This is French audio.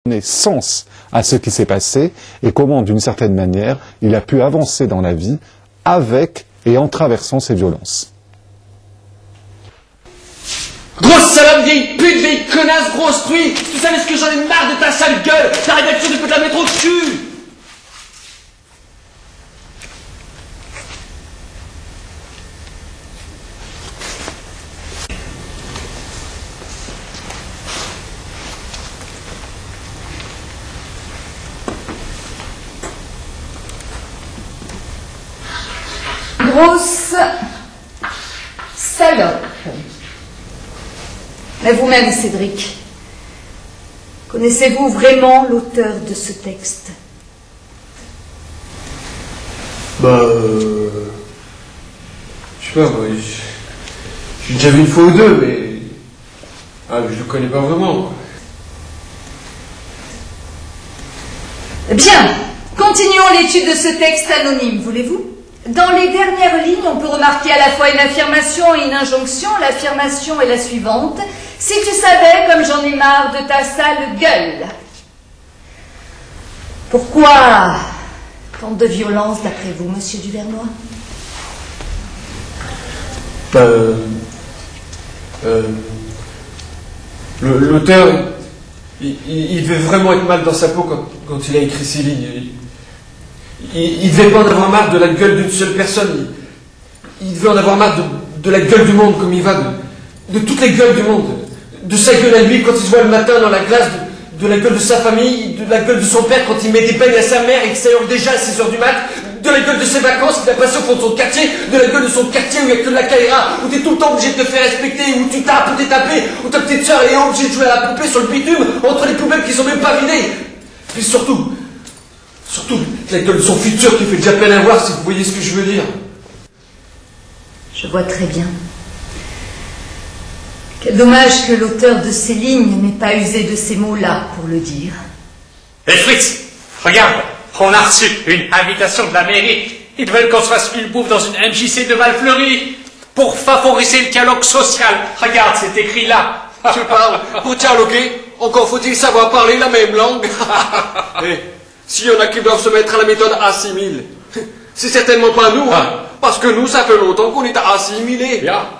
donner sens à ce qui s'est passé et comment, d'une certaine manière, il a pu avancer dans la vie avec et en traversant ces violences. Grosse salope, vieille pute, vieille connasse, grosse truie! Tu savais ce que j'en ai marre de ta sale gueule! Ta rédaction, tu peux te la mettre au-dessus! Grosse salope. Mais vous-même, Cédric, connaissez-vous vraiment l'auteur de ce texte? Je sais pas, moi, j'ai déjà vu une fois ou deux, mais je le connais pas vraiment, quoi. Bien, continuons l'étude de ce texte anonyme, voulez-vous? Dans les dernières lignes, on peut remarquer à la fois une affirmation et une injonction. L'affirmation est la suivante. Si tu savais comme j'en ai marre de ta sale gueule. Pourquoi tant de violence d'après vous, monsieur Duvernoy? L'auteur, il devait vraiment être mal dans sa peau quand il a écrit ces lignes. Il devait pas en avoir marre de la gueule d'une seule personne. Il devait en avoir marre de la gueule du monde comme il va, de toutes les gueules du monde. De sa gueule à lui quand il se voit le matin dans la glace, de la gueule de sa famille, de la gueule de son père quand il met des peignes à sa mère et que ça hurle déjà à 6h du mat, de la gueule de ses vacances qu'il a passé au fond de son quartier, de la gueule de son quartier où il n'y a que de la caïra, où t'es tout le temps obligé de te faire respecter, où tu tapes, où t'es tapé, où ta petite sœur est obligée de jouer à la poupée sur le bitume entre les poubelles qui sont même pas vidées. Et surtout, la gueule de son futur qui fait déjà peine à voir, si vous voyez ce que je veux dire. Je vois très bien. Quel dommage que l'auteur de ces lignes n'ait pas usé de ces mots-là pour le dire. Hé Fritz, regarde, on a reçu une invitation de la mairie. Ils veulent qu'on se fasse une bouffe dans une MJC de Valfleury pour favoriser le dialogue social. Regarde, c'est écrit là. Tu parles pour dialoguer, encore faut-il savoir parler la même langue. S'il y en a qui doivent se mettre à la méthode A6000, c'est certainement pas nous, hein, parce que nous, ça fait longtemps qu'on est assimilés. Ja.